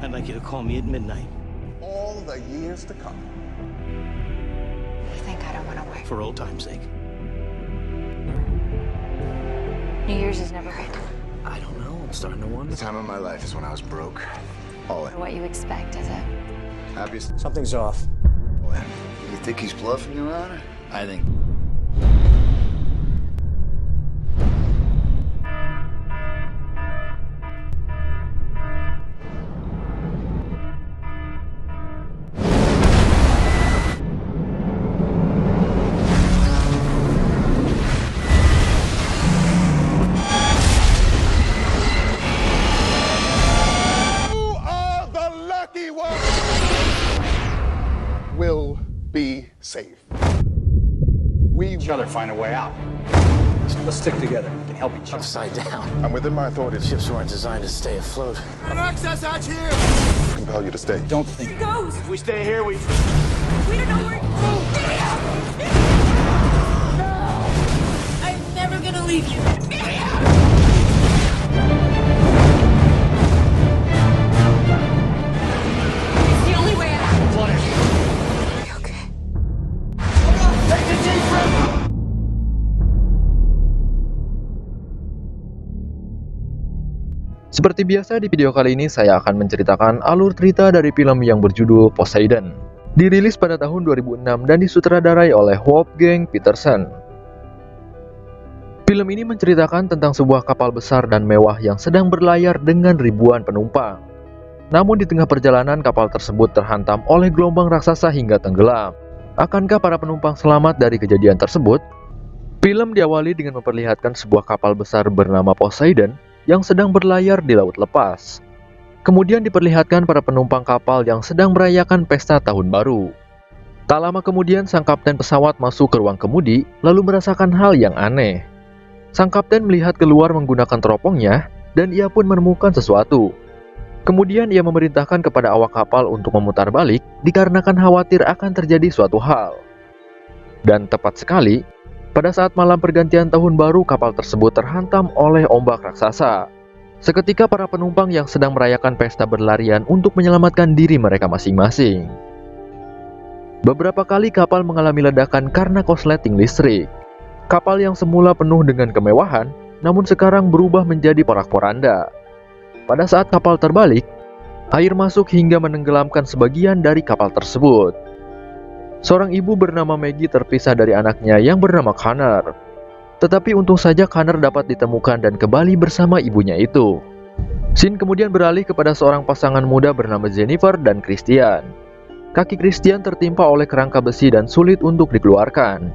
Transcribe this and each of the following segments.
I'd like you to call me at midnight. All the years to come. You think I don't want to work? For old time's sake. New Year's is never right. I don't know. I'm starting to wonder. The time of my life is when I was broke. All in. What you expect, is it? Happiest. Something's off. All in. You think he's bluffing, Your Honor? I think. Will be safe. We Each other find a way out. Let's stick together. We can help each other. Upside down. I'm within my authority to Ships weren't designed to stay afloat. compel you to stay. Don't think. Goes! If we stay here, we... We don't know where. I'm never gonna leave you. It's the only way out. You okay? Seperti biasa di video kali ini saya akan menceritakan alur cerita dari film yang berjudul Poseidon. Dirilis pada tahun 2006 dan disutradarai oleh Wolfgang Petersen. Film ini menceritakan tentang sebuah kapal besar dan mewah yang sedang berlayar dengan ribuan penumpang. Namun di tengah perjalanan kapal tersebut terhantam oleh gelombang raksasa hingga tenggelam. Akankah para penumpang selamat dari kejadian tersebut? Film diawali dengan memperlihatkan sebuah kapal besar bernama Poseidon yang sedang berlayar di laut lepas. Kemudian diperlihatkan para penumpang kapal yang sedang merayakan pesta tahun baru. Tak lama kemudian sang kapten pesawat masuk ke ruang kemudi lalu merasakan hal yang aneh. Sang kapten melihat keluar menggunakan teropongnya dan ia pun menemukan sesuatu. Kemudian ia memerintahkan kepada awak kapal untuk memutar balik dikarenakan khawatir akan terjadi suatu hal. Dan tepat sekali, pada saat malam pergantian tahun baru kapal tersebut terhantam oleh ombak raksasa. Seketika para penumpang yang sedang merayakan pesta berlarian untuk menyelamatkan diri mereka masing-masing. Beberapa kali kapal mengalami ledakan karena korsleting listrik. Kapal yang semula penuh dengan kemewahan, namun sekarang berubah menjadi porak-poranda. Pada saat kapal terbalik, air masuk hingga menenggelamkan sebagian dari kapal tersebut. Seorang ibu bernama Maggie terpisah dari anaknya yang bernama Connor. Tetapi untung saja Connor dapat ditemukan dan kembali bersama ibunya itu. Scene kemudian beralih kepada seorang pasangan muda bernama Jennifer dan Christian. Kaki Christian tertimpa oleh kerangka besi dan sulit untuk dikeluarkan.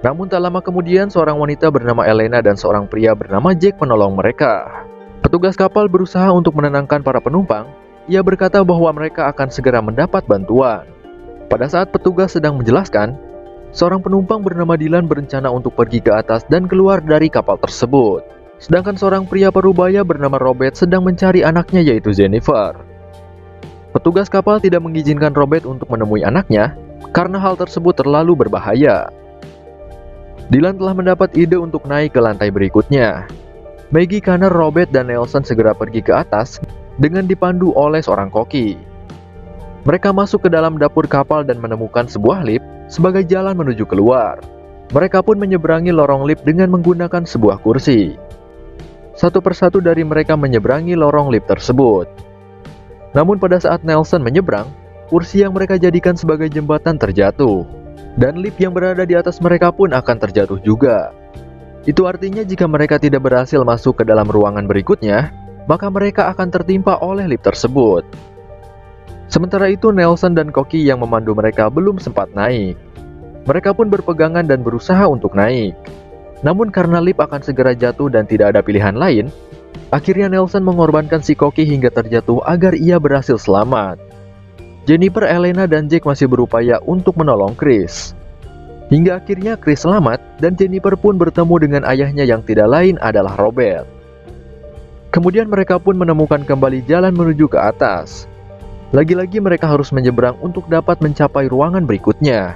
Namun tak lama kemudian seorang wanita bernama Elena dan seorang pria bernama Jack menolong mereka. Petugas kapal berusaha untuk menenangkan para penumpang. Ia berkata bahwa mereka akan segera mendapat bantuan. Pada saat petugas sedang menjelaskan, seorang penumpang bernama Dylan berencana untuk pergi ke atas dan keluar dari kapal tersebut. Sedangkan seorang pria parubaya bernama Robert sedang mencari anaknya yaitu Jennifer. Petugas kapal tidak mengizinkan Robert untuk menemui anaknya karena hal tersebut terlalu berbahaya. Dylan telah mendapat ide untuk naik ke lantai berikutnya. Maggie, Connor, Robert, dan Nelson segera pergi ke atas dengan dipandu oleh seorang koki. Mereka masuk ke dalam dapur kapal dan menemukan sebuah lift sebagai jalan menuju keluar. Mereka pun menyeberangi lorong lift dengan menggunakan sebuah kursi. Satu persatu dari mereka menyeberangi lorong lift tersebut. Namun pada saat Nelson menyeberang, kursi yang mereka jadikan sebagai jembatan terjatuh. Dan lift yang berada di atas mereka pun akan terjatuh juga. Itu artinya jika mereka tidak berhasil masuk ke dalam ruangan berikutnya, maka mereka akan tertimpa oleh lift tersebut. Sementara itu Nelson dan Koki yang memandu mereka belum sempat naik. Mereka pun berpegangan dan berusaha untuk naik. Namun karena lift akan segera jatuh dan tidak ada pilihan lain, akhirnya Nelson mengorbankan si Koki hingga terjatuh agar ia berhasil selamat. Jennifer, Elena, dan Jack masih berupaya untuk menolong Chris. Hingga akhirnya Chris selamat dan Jennifer pun bertemu dengan ayahnya yang tidak lain adalah Robert. Kemudian mereka pun menemukan kembali jalan menuju ke atas. Lagi-lagi mereka harus menyeberang untuk dapat mencapai ruangan berikutnya.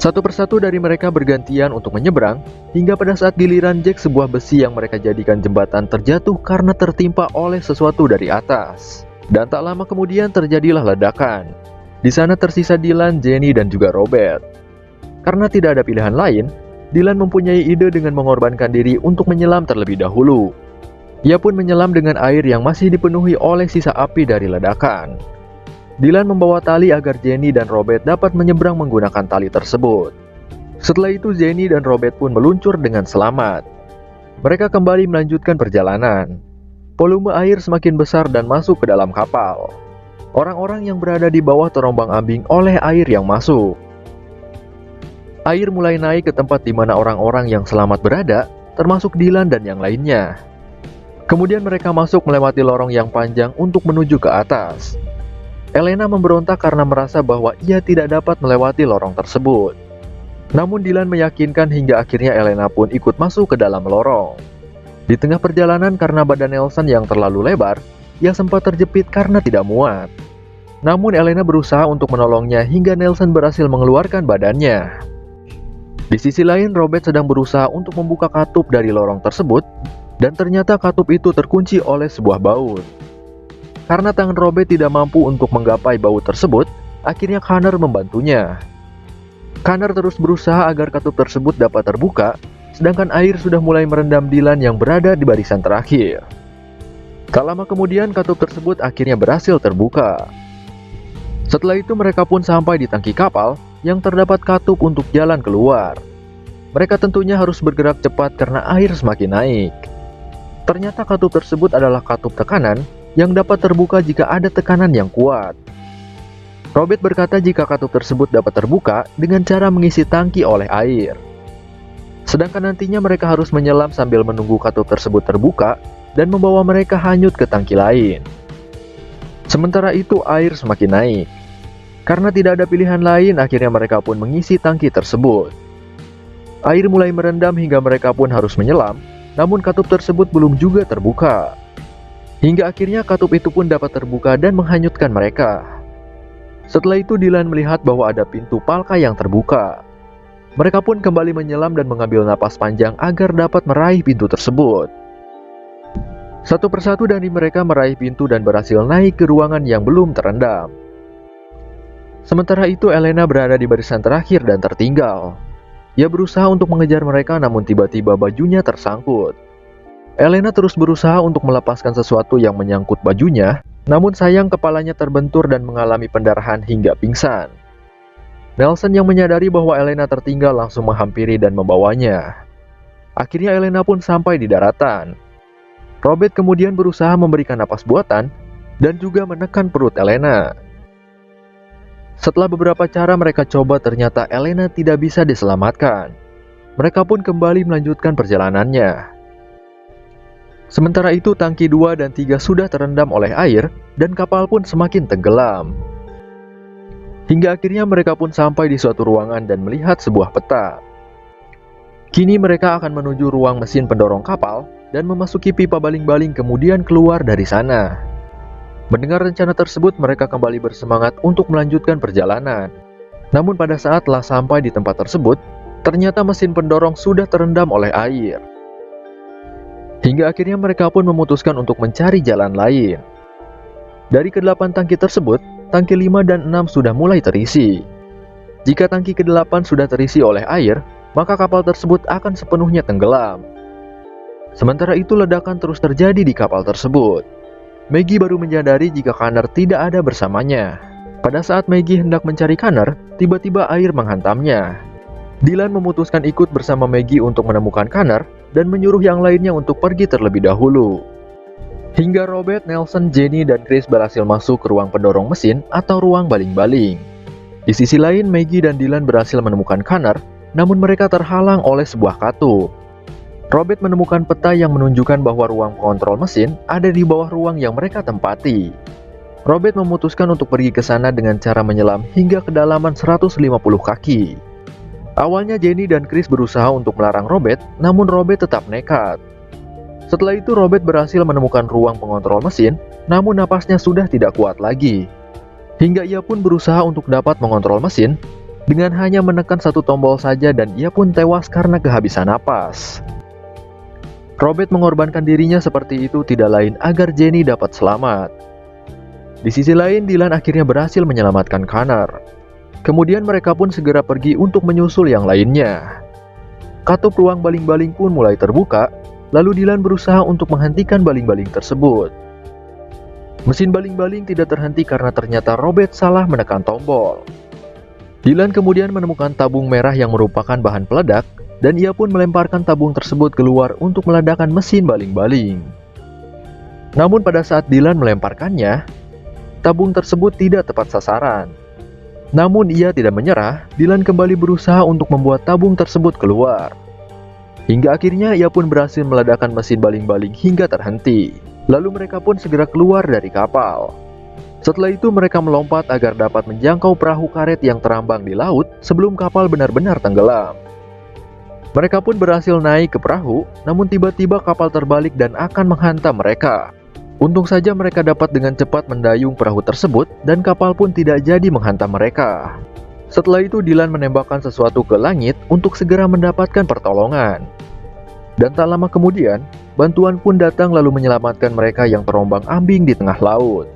Satu persatu dari mereka bergantian untuk menyeberang, hingga pada saat giliran Jack, sebuah besi yang mereka jadikan jembatan terjatuh karena tertimpa oleh sesuatu dari atas. Dan tak lama kemudian terjadilah ledakan. Di sana tersisa Dylan, Jenny, dan juga Robert. Karena tidak ada pilihan lain, Dylan mempunyai ide dengan mengorbankan diri untuk menyelam terlebih dahulu. Ia pun menyelam dengan air yang masih dipenuhi oleh sisa api dari ledakan. Dylan membawa tali agar Jenny dan Robert dapat menyeberang menggunakan tali tersebut. Setelah itu Jenny dan Robert pun meluncur dengan selamat. Mereka kembali melanjutkan perjalanan. Volume air semakin besar dan masuk ke dalam kapal. Orang-orang yang berada di bawah terombang-ambing oleh air yang masuk. Air mulai naik ke tempat di mana orang-orang yang selamat berada, termasuk Dylan dan yang lainnya. Kemudian mereka masuk melewati lorong yang panjang untuk menuju ke atas. Elena memberontak karena merasa bahwa ia tidak dapat melewati lorong tersebut. Namun Dylan meyakinkan hingga akhirnya Elena pun ikut masuk ke dalam lorong. Di tengah perjalanan karena badan Nelson yang terlalu lebar, ia sempat terjepit karena tidak muat. Namun Elena berusaha untuk menolongnya hingga Nelson berhasil mengeluarkan badannya. Di sisi lain, Robert sedang berusaha untuk membuka katup dari lorong tersebut, dan ternyata katup itu terkunci oleh sebuah baut. Karena tangan Robert tidak mampu untuk menggapai baut tersebut, akhirnya Connor membantunya. Connor terus berusaha agar katup tersebut dapat terbuka, sedangkan air sudah mulai merendam Dylan yang berada di barisan terakhir. Tak lama kemudian katup tersebut akhirnya berhasil terbuka. Setelah itu mereka pun sampai di tangki kapal yang terdapat katup untuk jalan keluar. Mereka tentunya harus bergerak cepat karena air semakin naik. Ternyata katup tersebut adalah katup tekanan yang dapat terbuka jika ada tekanan yang kuat. Robert berkata jika katup tersebut dapat terbuka dengan cara mengisi tangki oleh air. Sedangkan nantinya mereka harus menyelam sambil menunggu katup tersebut terbuka dan membawa mereka hanyut ke tangki lain. Sementara itu air semakin naik. Karena tidak ada pilihan lain, akhirnya mereka pun mengisi tangki tersebut. Air mulai merendam hingga mereka pun harus menyelam, namun katup tersebut belum juga terbuka. Hingga akhirnya katup itu pun dapat terbuka dan menghanyutkan mereka. Setelah itu Dylan melihat bahwa ada pintu palka yang terbuka. Mereka pun kembali menyelam dan mengambil napas panjang agar dapat meraih pintu tersebut. Satu persatu dari mereka meraih pintu dan berhasil naik ke ruangan yang belum terendam. Sementara itu Elena berada di barisan terakhir dan tertinggal. Ia berusaha untuk mengejar mereka namun tiba-tiba bajunya tersangkut. Elena terus berusaha untuk melepaskan sesuatu yang menyangkut bajunya, namun sayang kepalanya terbentur dan mengalami pendarahan hingga pingsan. Nelson yang menyadari bahwa Elena tertinggal langsung menghampiri dan membawanya. Akhirnya Elena pun sampai di daratan. Robert kemudian berusaha memberikan napas buatan dan juga menekan perut Elena. Setelah beberapa cara mereka coba, ternyata Elena tidak bisa diselamatkan. Mereka pun kembali melanjutkan perjalanannya. Sementara itu tangki 2 dan 3 sudah terendam oleh air dan kapal pun semakin tenggelam. Hingga akhirnya mereka pun sampai di suatu ruangan dan melihat sebuah peta. Kini mereka akan menuju ruang mesin pendorong kapal dan memasuki pipa baling-baling kemudian keluar dari sana. Mendengar rencana tersebut, mereka kembali bersemangat untuk melanjutkan perjalanan. Namun pada saat telah sampai di tempat tersebut, ternyata mesin pendorong sudah terendam oleh air. Hingga akhirnya mereka pun memutuskan untuk mencari jalan lain. Dari ke-8 tangki tersebut, tangki 5 dan 6 sudah mulai terisi. Jika tangki ke-8 sudah terisi oleh air, maka kapal tersebut akan sepenuhnya tenggelam. Sementara itu ledakan terus terjadi di kapal tersebut. Maggie baru menyadari jika Connor tidak ada bersamanya. Pada saat Maggie hendak mencari Connor, tiba-tiba air menghantamnya. Dylan memutuskan ikut bersama Maggie untuk menemukan Connor dan menyuruh yang lainnya untuk pergi terlebih dahulu. Hingga Robert, Nelson, Jenny, dan Chris berhasil masuk ke ruang pendorong mesin atau ruang baling-baling. Di sisi lain, Maggie dan Dylan berhasil menemukan Connor, namun mereka terhalang oleh sebuah katup. Robert menemukan peta yang menunjukkan bahwa ruang pengontrol mesin ada di bawah ruang yang mereka tempati. Robert memutuskan untuk pergi ke sana dengan cara menyelam hingga kedalaman 150 kaki. Awalnya Jenny dan Chris berusaha untuk melarang Robert, namun Robert tetap nekat. Setelah itu Robert berhasil menemukan ruang pengontrol mesin, namun napasnya sudah tidak kuat lagi. Hingga ia pun berusaha untuk dapat mengontrol mesin, dengan hanya menekan satu tombol saja dan ia pun tewas karena kehabisan napas. Robert mengorbankan dirinya seperti itu tidak lain agar Jenny dapat selamat. Di sisi lain, Dylan akhirnya berhasil menyelamatkan Connor. Kemudian mereka pun segera pergi untuk menyusul yang lainnya. Katup ruang baling-baling pun mulai terbuka, lalu Dylan berusaha untuk menghentikan baling-baling tersebut. Mesin baling-baling tidak terhenti karena ternyata Robert salah menekan tombol. Dylan kemudian menemukan tabung merah yang merupakan bahan peledak, dan ia pun melemparkan tabung tersebut keluar untuk meledakkan mesin baling-baling. Namun pada saat Dylan melemparkannya, tabung tersebut tidak tepat sasaran. Namun ia tidak menyerah, Dylan kembali berusaha untuk membuat tabung tersebut keluar. Hingga akhirnya ia pun berhasil meledakkan mesin baling-baling hingga terhenti. Lalu mereka pun segera keluar dari kapal. Setelah itu mereka melompat agar dapat menjangkau perahu karet yang terambang di laut sebelum kapal benar-benar tenggelam. Mereka pun berhasil naik ke perahu, namun tiba-tiba kapal terbalik dan akan menghantam mereka. Untung saja mereka dapat dengan cepat mendayung perahu tersebut dan kapal pun tidak jadi menghantam mereka. Setelah itu Dylan menembakkan sesuatu ke langit untuk segera mendapatkan pertolongan. Dan tak lama kemudian, bantuan pun datang lalu menyelamatkan mereka yang terombang-ambing di tengah laut.